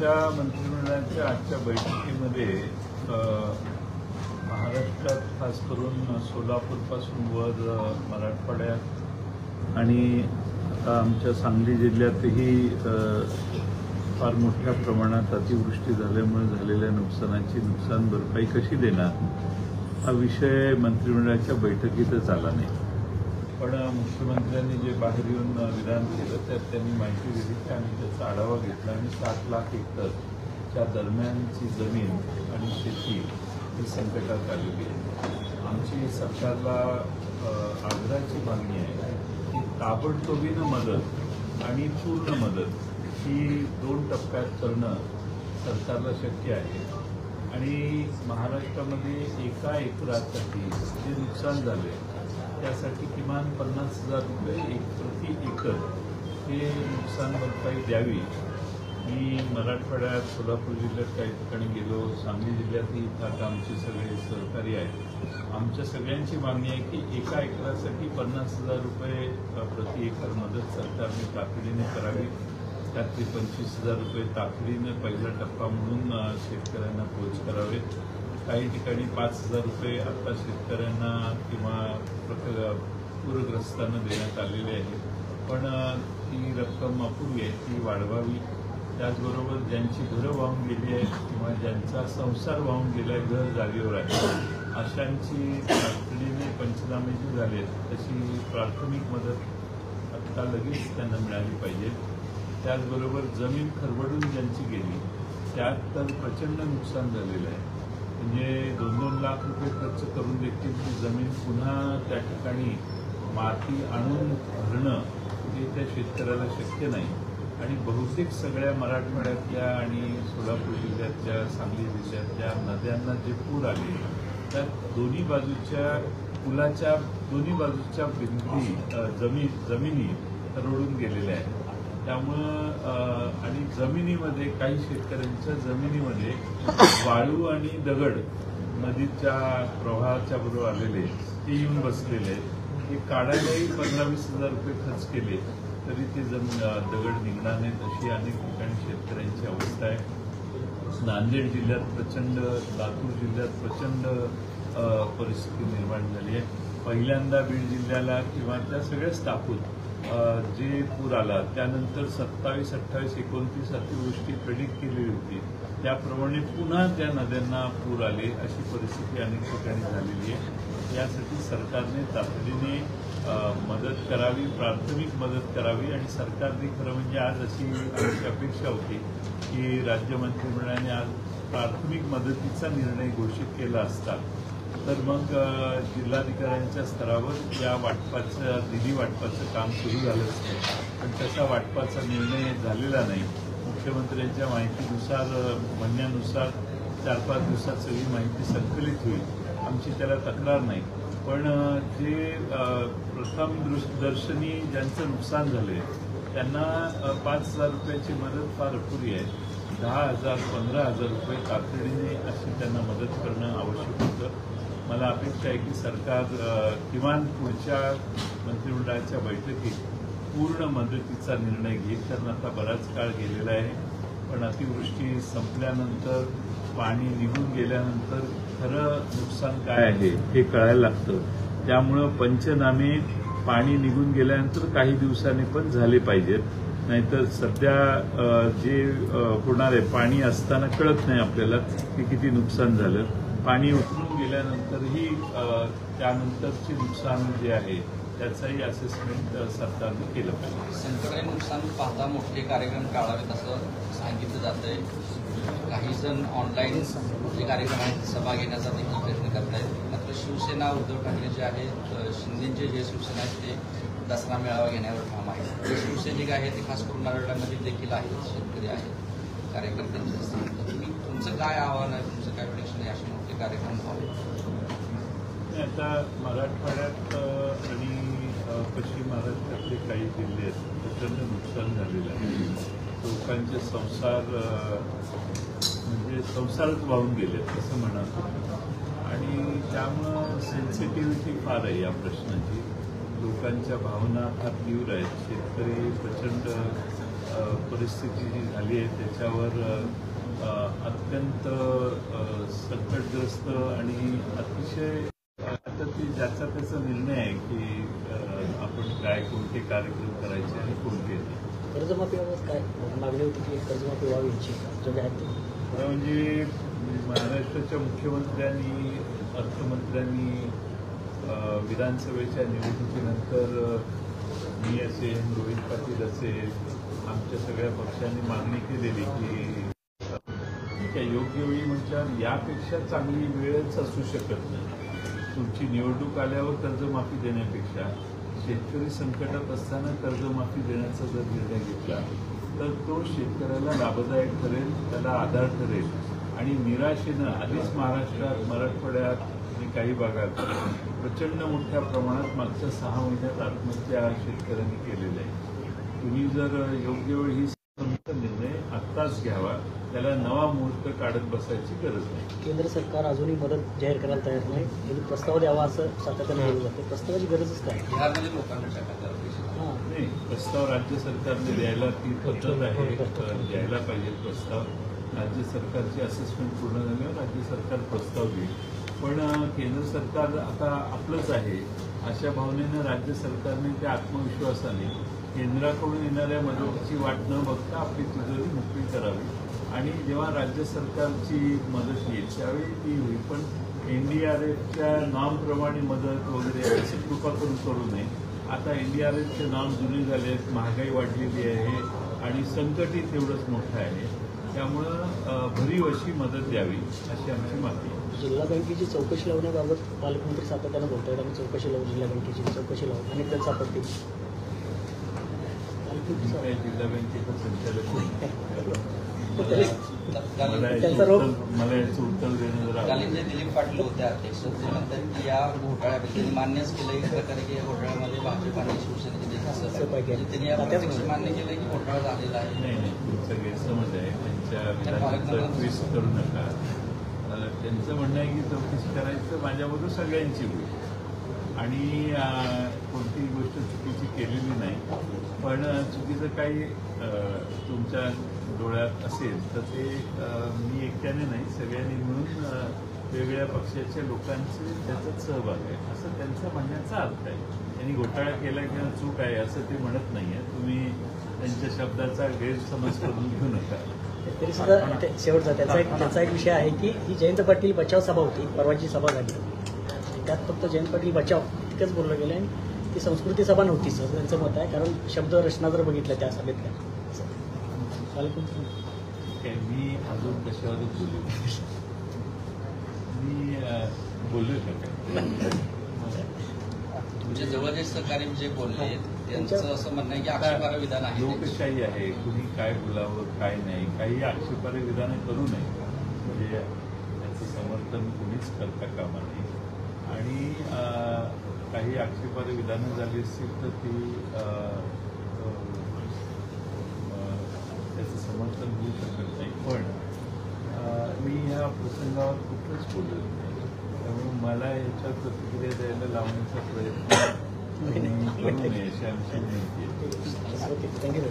आमच्या मंत्रिमंडळाच्या आजच्या बैठकीमध्ये महाराष्ट्रात खास करून सोलापूरपासून वर मराठवाड्यात आणि आता आमच्या सांगली जिल्ह्यातही फार मोठ्या प्रमाणात अतिवृष्टी झाल्यामुळे झालेल्या नुकसान भरपाई कशी देणार हा विषय मंत्रिमंडळाच्या बैठकीतच आला नाही. पण मुख्यमंत्र्यांनी जे बाहेर येऊन विधान केलं त्यात त्यांनी माहिती दिली की आम्ही त्याचा आढावा घेतला आणि 7 लाख हेक्टरच्या दरम्यानची जमीन आणि शेती ही संकटात आलेली आहे. आमची सरकारला आग्रहाची मागणी आहे की ताबडतोबीनं मदत आणि पूर्ण मदत ही 2 टप्प्यात करणं सरकारला शक्य आहे आणि महाराष्ट्रामध्ये एका एकरासाठी जे नुकसान झाले त्यासाठी किमान 50,000 रुपये प्रति एकर हे नुकसान भरपाई द्यावी. मी मराठवाड्यात सोलापूर जिल्ह्यात काही ठिकाणी गेलो, सांगली जिल्ह्यातही आता आमचे सगळे सहकारी आहेत. आमच्या सगळ्यांची मागणी आहे की एका एकरासाठी 50,000 रुपये प्रति एकर मदत सरकारने तातडीने करावी. त्यातले 25,000 रुपये तातडीने पहिला टप्पा म्हणून शेतकऱ्यांना पोच करावेत. काही ठिकाणी 5,000 रुपये आता शेतकऱ्यांना किंवा पूरग्रस्तांना देण्यात आलेले आहेत. पण ती रक्कम अपुरी आहे, ती वाढवावी. त्याचबरोबर ज्यांची घरं वाहून गेली आहेत किंवा ज्यांचा संसार वाहून गेला आहे, घर जागेवर आहे, अशांची तातडीने पंचनामे जे झाले तशी प्राथमिक मदत आत्ता लगेच त्यांना मिळाली पाहिजे. त्याचबरोबर जमीन खरवडून ज्यांची गेली त्यात तर प्रचंड नुकसान झालेलं आहे. म्हणजे 2-2 लाख रुपये खर्च करून देखील ती जमीन पुन्हा त्या ठिकाणी माती आणून भरणं हे त्या शेतकऱ्याला शक्य नाही. आणि बहुतेक सगळ्या मराठवाड्यातल्या आणि सोलापूर जिल्ह्यातल्या सांगली जिल्ह्यातल्या नद्यांना जे पूर आले त्यात दोन्ही बाजूच्या पुलाच्या दोन्ही बाजूच्या भिंती जमिनी खरवडून गेलेल्या आहेत. त्यामुळं आणि जमिनीमध्ये काही शेतकऱ्यांच्या जमिनीमध्ये वाळू आणि दगड नदीच्या प्रवाहाच्या बरोबर आलेले ते येऊन बसलेले आहेत. हे काढायलाही 15-20 हजार रुपये खर्च केले तरी ते दगड निघणार नाहीत अशी अनेक ठिकाणी शेतकऱ्यांची अवस्था आहे. नांदेड जिल्ह्यात प्रचंड, लातूर जिल्ह्यात प्रचंड परिस्थिती निर्माण झाली आहे. पहिल्यांदा बीड जिल्ह्याला किंवा त्या सगळ्याच टाकून जे पूर आला त्यानंतर 27, 28, 29 अतिवृष्टी प्रेडिक्ट केलेली होती त्याप्रमाणे पुन्हा त्या नद्यांना पूर आले अशी परिस्थिती अनेक ठिकाणी झालेली आहे. यासाठी सरकारने तातडीने मदत करावी, प्राथमिक मदत करावी. आणि सरकारने खरं म्हणजे आज अशी आमची अपेक्षा होती की राज्य मंत्रिमंडळाने आज प्राथमिक मदतीचा निर्णय घोषित केला असता तर मग जिल्हाधिकाऱ्यांच्या स्तरावर या निधी वाटपाचं काम सुरू झालं असतं. पण तसा वाटपाचा निर्णय झालेला नाही. मुख्यमंत्र्यांच्या माहितीनुसार म्हणण्यानुसार 4-5 दिवसात सगळी माहिती संकलित होईल. आमची त्याला तक्रार नाही. पण जे प्रथम दर्शनी ज्यांचं नुकसान झालंय त्यांना 5,000 रुपयाची मदत फार अपुरी आहे. 10,000, 15,000 रुपये तातडीने अशी त्यांना मदत करणं आवश्यक होतं. मला अपेक्षा आहे की सरकार किमान पुढच्या मंत्रिमंडळाच्या बैठकीत पूर्ण मदतीचा निर्णय घेईल. कारण आता बराच काळ गेलेला आहे. पण अतिवृष्टी संपल्यानंतर पाणी निघून गेल्यानंतर खरं नुकसान काय आहे हे कळायला लागतं. त्यामुळं पंचनामे पाणी निघून गेल्यानंतर काही दिवसांनी पण झाले पाहिजेत. नाहीतर सध्या जे होणार आहे पाणी असताना कळत नाही आपल्याला की किती नुकसान झालं. पाणी उतरून गेल्यानंतरही त्यानंतरचे नुकसान जे आहे त्याचंही असेसमेंट सरकारने केलं पाहिजे. संकटकालीन नुकसान पाहता मोठे कार्यक्रम टाळावेत असं सांगितलं जात आहे. काही जण ऑनलाईन जे कार्यक्रम आहेत सभा घेण्याचा देखील प्रयत्न करत आहेत. मात्र शिवसेना उद्धव ठाकरे जे आहेत, शिंदेचे जे शिवसेना आहेत ते दसरा मेळावा घेण्यावर ठाम आहेत. जे शिवसैनिक आहेत ते खास करून मराठवाड्यामध्ये देखील आहेत, शेतकरी आहेत, कार्यकर्त्यांचे असतील. तर तुम्ही तुमचं काय आव्हान आहे, तुमचं काय प्रेक्षण आहे असे मोठे कार्यक्रम व्हावे? आता मराठवाड्यात आणि पश्चिम महाराष्ट्रातले काही जिल्हे आहेत प्रचंड नुकसान झालेलं आहे. लोकांचे संसार म्हणजे संसारच वाहून गेले असं म्हणा. आणि त्यामुळं सेन्सिटिव्हिटी फार आहे या प्रश्नाची. लोकांच्या भावना फार तीव्र आहेत. शेतकरी प्रचंड परिस्थिती जी झाली आहे त्याच्यावर अत्यंत संकटग्रस्त आणि अतिशय आता ती ज्याचा त्याचा निर्णय आहे की आपण काय कोणते कार्यक्रम करायचे आणि कोणते नाही. कर्जमाफीबाबत काय मागणी होती की कर्जमाफी व्हावी याची जो काय ते खरं म्हणजे महाराष्ट्राच्या मुख्यमंत्र्यांनी अर्थमंत्र्यांनी विधानसभेच्या निवडणुकीनंतर मी असेल रोहित पाटील असेल आमच्या सगळ्या पक्षांनी मागणी केलेली की ठीक आहे योग्य वेळी म्हणजे यापेक्षा चांगली वेळच असू शकत नाही. तुमची निवडणूक आल्यावर कर्जमाफी देण्यापेक्षा शेतकरी संकटात असताना कर्जमाफी देण्याचा जर निर्णय घेतला तर तो शेतकऱ्याला लाभदायक ठरेल, त्याला आधार ठरेल आणि निराशेनं आधीच महाराष्ट्रात मराठवाड्यात आणि काही भागात प्रचंड मोठ्या प्रमाणात मागच्या 6 महिन्यात आत्महत्या शेतकऱ्यांनी केलेल्या आहे. तुम्ही जर योग्य वेळी ही निर्णय आत्ताच घ्यावा, त्याला नवा मुहूर्त काढत बसायची गरज नाही. केंद्र सरकार अजूनही मदत जाहीर करायला तयार नाही, म्हणजे प्रस्ताव द्यावा असं सातत्यानं बोललं जाते. प्रस्तावाची गरजच काय? बिहारमध्ये लोकांना टाकायला नाही, प्रस्ताव राज्य सरकारने द्यायला ती पद्धत आहे, द्यायला पाहिजे प्रस्ताव. राज्य सरकारची असेसमेंट पूर्ण झाल्यावर राज्य सरकार प्रस्ताव देईल. पण केंद्र सरकार आता आपलंच आहे अशा भावनेनं राज्य सरकारने त्या आत्मविश्वासाने केंद्राकडून येणाऱ्या मदतीची वाट न बघता आपली तिजोरी मोकळी करावी आणि जेव्हा राज्य सरकारची मदत येईल त्यावेळी ती होईल. पण NDRFच्या नॉर्मप्रमाणे मदत वगैरे अशी कृपा करू नये. आता NDRFचे नॉर्म जुने झाले आहेत, महागाई वाढलेली आहे आणि संकटही तेवढंच मोठं आहे. त्यामुळं भरीव अशी मदत द्यावी अशी आमची मागणी आहे. जिल्हा बँकेची चौकशी लावण्याबाबत पालकमंत्री सातत्यानं बोलत आहेत आणि चौकशी लावून जिल्हा बँकेची चौकशी लावून आणि त्यांचा सापडते जिल्हा बँकेचा संचालक काल मला याचं उत्तर देणं जरा जे दिलीप पाटील होते अध्यक्ष ते म्हणतात की या घोटाळ्याबद्दल त्यांनी मान्यच केलं एक प्रकारे की या घोटाळ्यामध्ये भाजप आणि शिवसेनेचे देखील सहभाग आहे. त्यांनी या प्रत्यक्ष मान्य केलं की घोटाळा झालेला आहे. नाही तुमचा गैरसमज आहे. त्यांच्या विधानाचं ट्विस्ट करू नका. त्यांचं म्हणणं आहे की चौकशी करायचं माझ्याबरोबर सगळ्यांची होईल आणि कोणतीही गोष्ट चुकीची केलेली नाही. पण चुकीचं काही तुमच्या डोळ्यात असेल तर ते मी एकट्याने नाही सगळ्यांनी मिळून वेगवेगळ्या पक्षाच्या लोकांचे त्याच्यात सहभाग आहे असं त्यांचा म्हणण्याचा अर्थ आहे. त्यांनी घोटाळा केला किंवा चूक आहे असं ते म्हणत नाही आहे. तुम्ही त्यांच्या शब्दाचा गैरसमज करून घेऊ नका. तरी सुद्धा शेवटचा त्याचा एक विषय आहे की ही जयंत पाटील बचाव सभा होती, परवाची सभा झाली. त्यात फक्त जयंत पाटील बचाव इतकंच बोललं गेलं आणि ती संस्कृती सभा नव्हती असं त्यांचं मत आहे. कारण शब्द रचना जर बघितल्या त्या सभेतल्या मी अजून कशावरच बोलू मी बोलू शकतो. तुमचे जवळचे सहकारी जे बोलले त्यांचं असं म्हणणं आहे की आक्षेपार्ह विधान आहे. लोकशाही आहे, कुणी काय बोलावं काय नाही, काही आक्षेपार्ह विधानं करू नये म्हणजे त्याचं समर्थन कुणीच करता कामा नये. आणि काही आक्षेपार्ह विधानं झाली असतील तर ती त्याचं समर्थन होऊ शकत नाही. पण मी ह्या प्रसंगावर कुठंच बोलत नाही. त्यामुळे मला याच्यावर प्रतिक्रिया द्यायला लावण्याचा प्रयत्न करू नये अशी आमची विनंती आहे. थँक्यू.